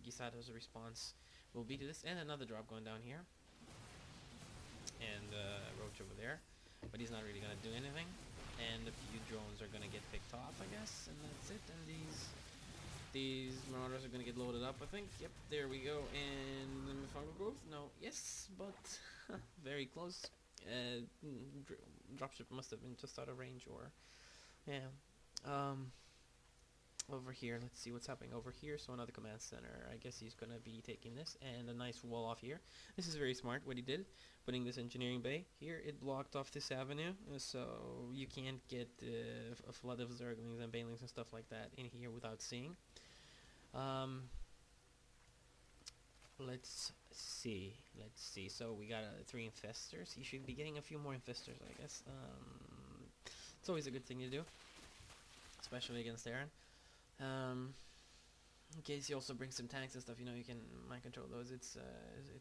Gisado's response will be to this. And another drop going down here. And Roach over there. But he's not really going to do anything. And a few drones are going to get picked off, I guess. And that's it. And these Marauders are going to get loaded up, I think. Yep, there we go. And the fungal growth? No. Yes, but very close. Dropship must have been just out of range, or... Yeah. Over here, let's see what's happening over here. So another command center. I guess he's gonna be taking this, and a nice wall off here. This is very smart what he did, putting this engineering bay here. It blocked off this avenue, so you can't get a flood of zerglings and banelings and stuff like that in here without seeing. Let's see. So we got 3 infestors. He should be getting a few more infestors, I guess. It's always a good thing to do, especially against Aaron. In case you also bring some tanks and stuff, you know, you can mind control those. It's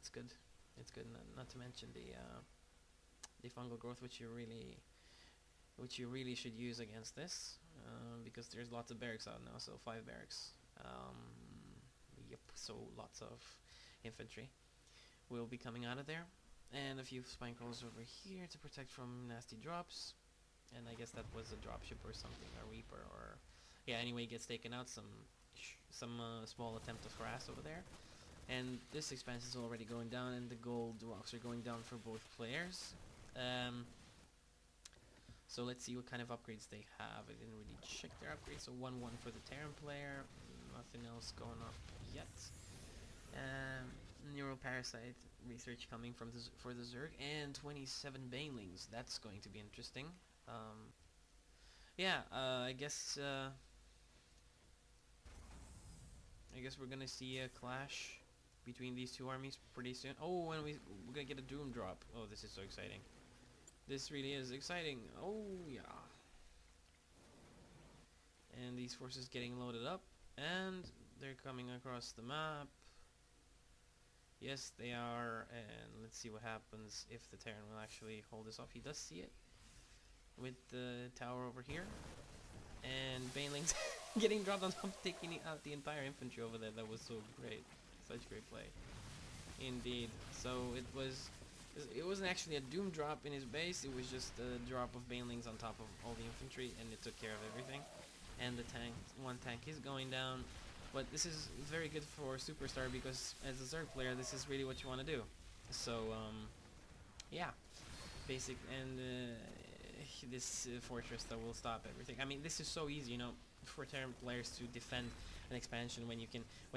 good. It's good. Not to mention the fungal growth, which you really should use against this, because there's lots of barracks out now. So 5 barracks. Yep. So lots of infantry will be coming out of there, and a few spine crawlers over here to protect from nasty drops. And I guess that was a dropship or something, a reaper, or yeah. Anyway, it gets taken out. Some small attempt of harass over there, and this expansion is already going down, and the gold rocks are going down for both players. So let's see what kind of upgrades they have. I didn't really check their upgrades. So 1-1 for the Terran player. Nothing else going up yet. Neuroparasite research coming from for the Zerg, and 27 banelings. That's going to be interesting. Yeah, I guess we're gonna see a clash between these two armies pretty soon. Oh, and we're gonna get a Doom drop. Oh, this is so exciting. This really is exciting. Oh, yeah. And these forces getting loaded up, and they're coming across the map. Yes, they are, and let's see what happens if the Terran will actually hold this off. He does see it with the tower over here, and banelings getting dropped on top, taking out the entire infantry over there. That was so great. Such great play indeed. So it wasn't actually a Doom drop in his base, it was just a drop of banelings on top of all the infantry, and it took care of everything. And the one tank is going down. But this is very good for Superstar, because as a Zerg player, this is really what you want to do. So, yeah. Basic, and this fortress that will stop everything. I mean, this is so easy, you know, for Terran players to defend an expansion when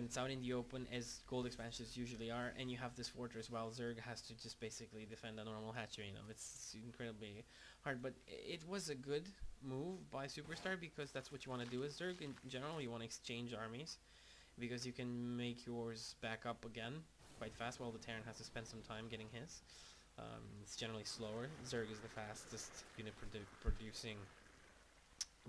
it's out in the open, as gold expansions usually are, and you have this fortress, while Zerg has to just basically defend a normal hatchery. You know, it's incredibly hard. But it was a good move by Superstar, because that's what you want to do as Zerg in general. You want to exchange armies, because you can make yours back up again quite fast, while the Terran has to spend some time getting his. It's generally slower. Zerg is the fastest unit producing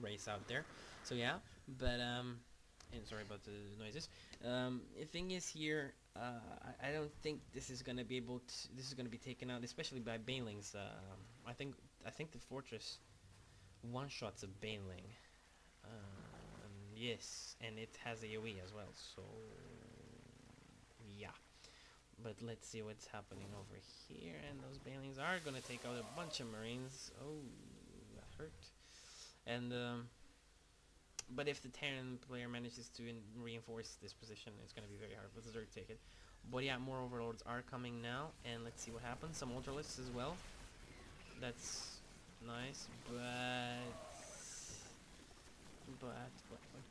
race out there. So yeah, but and sorry about the noises. The thing is here, I don't think this is gonna be able to. This is gonna be taken out, especially by banelings. I think the fortress one-shots a baneling. Yes, and it has AoE as well. So yeah. But let's see what's happening over here, and those banelings are gonna take out a bunch of marines. Oh, that hurt. And but if the Terran player manages to reinforce this position, it's gonna be very hard for the Zerg to take it. But yeah, more overlords are coming now, and let's see what happens. Some ultralists as well. That's nice,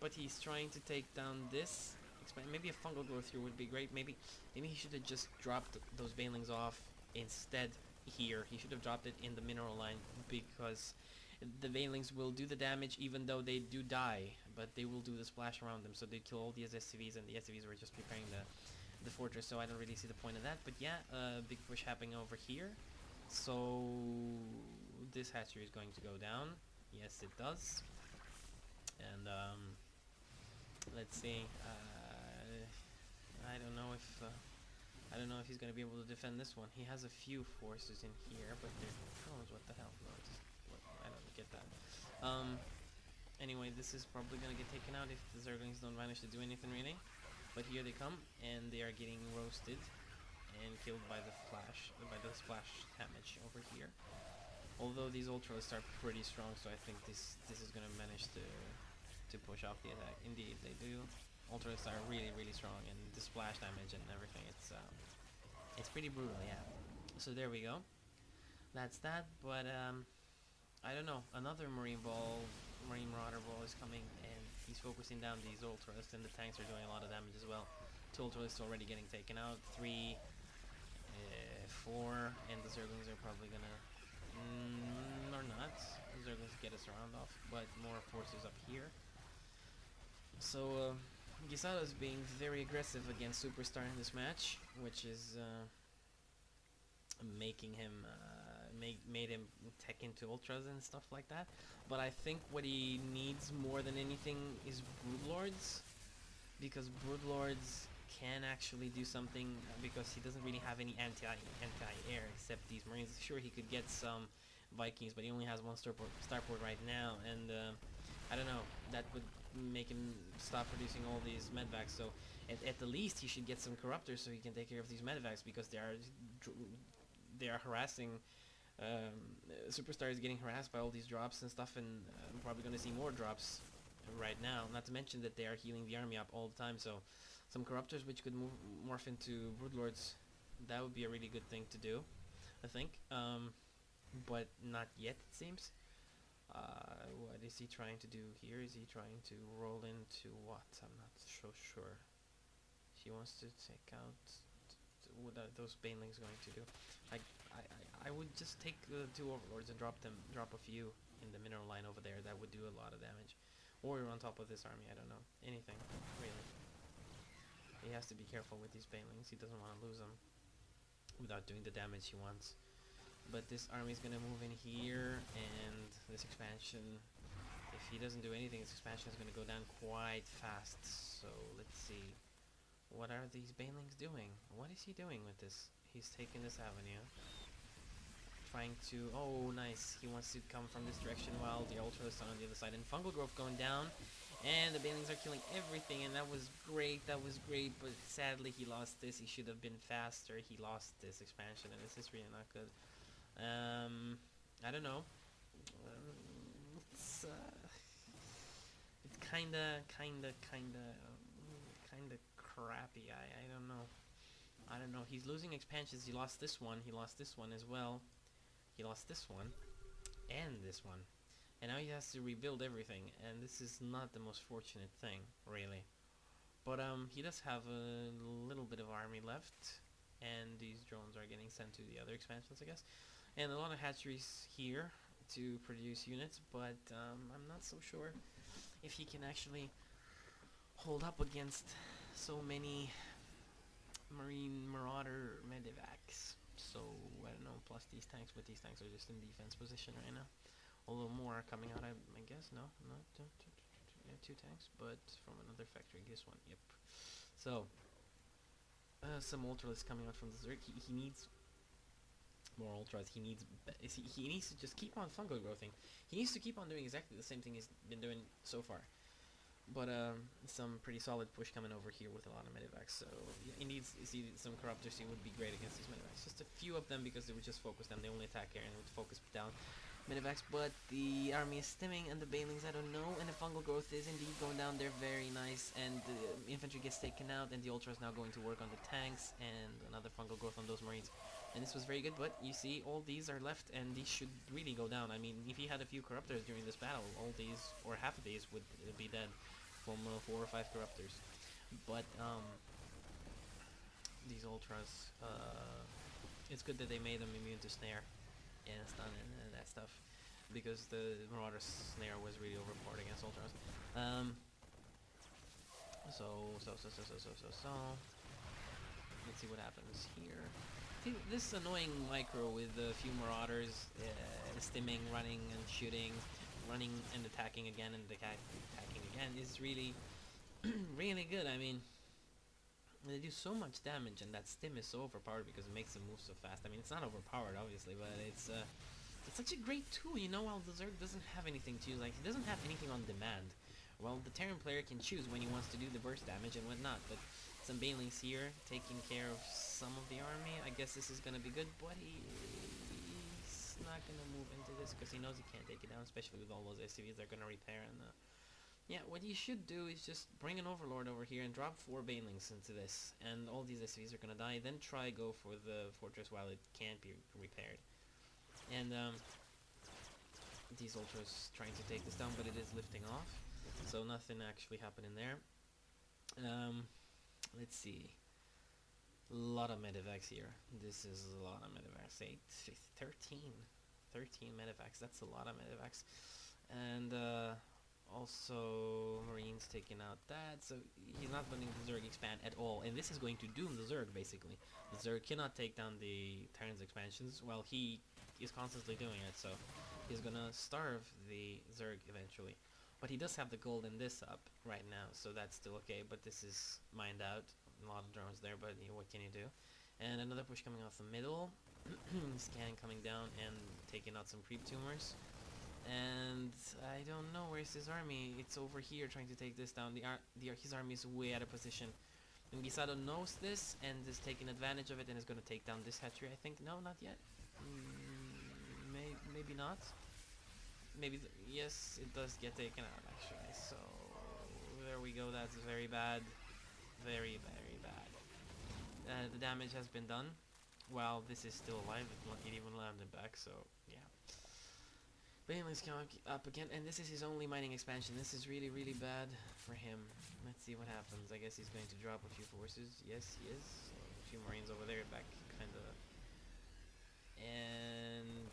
but he's trying to take down this. Maybe a fungal growth here would be great. Maybe he should have just dropped those banelings off instead here. He should have dropped it in the mineral line, because the banelings will do the damage even though they do die, but they will do the splash around them, so they kill all the SCVs, and the SCVs were just preparing the fortress, so I don't really see the point of that. But yeah, big push happening over here. So this hatchery is going to go down. Yes, it does. And let's see. I don't know if he's gonna be able to defend this one. He has a few forces in here, but they're drones. What the hell? No, I don't get that. Anyway, this is probably gonna get taken out if the Zerglings don't manage to do anything really. But here they come, and they are getting roasted and killed by the splash damage over here. Although these ultralists are pretty strong, so I think this is gonna manage to push off the attack. Indeed, they do. Ultralists are really strong, and the splash damage and everything, it's pretty brutal, yeah. So there we go. That's that, but I don't know. Another Marine Marauder ball is coming, and he's focusing down these ultralists, and the tanks are doing a lot of damage as well. 2 ultralists already getting taken out, 3, 4, and the Zerglings are probably gonna, or not. The Zerglings get us around off, but more forces up here. So Gisado is being very aggressive against Superstar in this match, which is making him made him tech into ultras and stuff like that. But I think what he needs more than anything is Broodlords, because Broodlords can actually do something, because he doesn't really have any anti-air except these Marines. Sure, he could get some Vikings, but he only has 1 starport right now, and I don't know, that would make him stop producing all these medvacs. So at the least he should get some corruptors so he can take care of these medvacs, because they are harassing. Superstar is getting harassed by all these drops and stuff, and I'm probably going to see more drops right now. Not to mention that they are healing the army up all the time, so some corruptors which could morph into Broodlords, that would be a really good thing to do, I think. But not yet, it seems. What is he trying to do here? Is he trying to roll into what? I'm not so sure. He wants to take out... what are those banelings going to do? I would just take 2 overlords and drop a few in the mineral line over there. That would do a lot of damage. Or on top of this army, I don't know. Anything, really. He has to be careful with these banelings. He doesn't want to lose them without doing the damage he wants. But this army is going to move in here, and this expansion, if he doesn't do anything, this expansion is going to go down quite fast. So let's see. What are these banelings doing? What is he doing with this? He's taking this avenue. Trying to... oh, nice. He wants to come from this direction while the ultralists are on the other side. And fungal growth going down. And the banelings are killing everything. And that was great. That was great. But sadly, he lost this. He should have been faster. He lost this expansion. And this is really not good. I don't know. It's kinda crappy. I don't know. I don't know. He's losing expansions. He lost this one. He lost this one as well. He lost this one. And this one. And now he has to rebuild everything. And this is not the most fortunate thing, really. But he does have a little bit of army left. And these drones are getting sent to the other expansions, I guess. And a lot of hatcheries here to produce units. But I'm not so sure if he can actually hold up against so many Marine Marauder medivacs. So I don't know, plus these tanks, but these tanks are just in defense position right now. Although more are coming out, I guess. No, not yeah, 2 tanks, but from another factory. This one, yep. So some ultralists coming out from the Zerg. He needs more ultras. He needs to just keep on fungal growthing. He needs to keep on doing exactly the same thing he's been doing so far. But some pretty solid push coming over here with a lot of medivacs. So yeah, he needs some corruptors. He would be great against these medivacs. Just a few of them, because they would just focus them. They only attack air and would focus down medivacs. But the army is stimming, and the banelings, I don't know. And the fungal growth is indeed going down. They're very nice, and the infantry gets taken out, and the ultra is now going to work on the tanks, and another fungal growth on those marines. And this was very good, but you see, all these are left, and these should really go down. I mean, if he had a few corruptors during this battle, all these, or half of these, would be dead from 4 or 5 corruptors. But these ultras, it's good that they made them immune to snare and stun and that stuff, because the Marauder snare was really overpowered against ultras. So let's see what happens here. See, this annoying micro with a few Marauders stimming, running and shooting, running and attacking again and attacking again is really really good. I mean, they do so much damage, and that stim is so overpowered because it makes them move so fast. I mean, it's not overpowered obviously, but it's such a great tool, you know. While the Zerg doesn't have anything to use, like he doesn't have anything on demand, Well, the Terran player can choose when he wants to do the burst damage and whatnot, but some Banelings here taking care of some of the army. I guess this is going to be good, but he's not going to move into this because he knows he can't take it down, especially with all those SCVs they're going to repair. And yeah, what you should do is just bring an Overlord over here and drop 4 Banelings into this, and all these SCVs are going to die. Then try go for the fortress while it can't be repaired. And these ultras trying to take this down, but it is lifting off, so nothing actually happening there. Let's see. A lot of medevacs here. This is a lot of medevacs. 13 medevacs. That's a lot of medevacs. And also Marines taking out that. So he's not letting the Zerg expand at all. And this is going to doom the Zerg, basically. The Zerg cannot take down the Terran's expansions while he is constantly doing it. So he's gonna starve the Zerg eventually. But he does have the gold in this up right now, so that's still okay. But this is mined out. A lot of drones there, but what can you do? And another push coming off the middle. Scan coming down and taking out some creep tumors. And I don't know, where's his army? It's over here trying to take this down. His army is way out of position. And Gisado knows this and is taking advantage of it and is going to take down this hatchery, I think. No, not yet. Maybe not. Maybe, yes, it does get taken out, actually. So, there we go. That's very bad. Very, very bad. The damage has been done. While this is still alive, it even landed back, so, yeah. Banelings come up again, and this is his only mining expansion. This is really, really bad for him. Let's see what happens. I guess he's going to drop a few forces. Yes, he is. So, a few Marines over there, back, kind of. And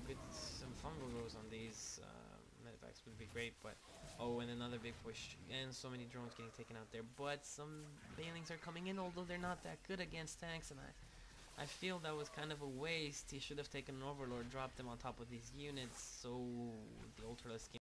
with some fungal growth on these medevacs would be great, but oh, and another big push, and so many drones getting taken out there. But some Banelings are coming in, although they're not that good against tanks, and I feel that was kind of a waste. He should have taken an Overlord, dropped them on top of these units, so the Ultralisk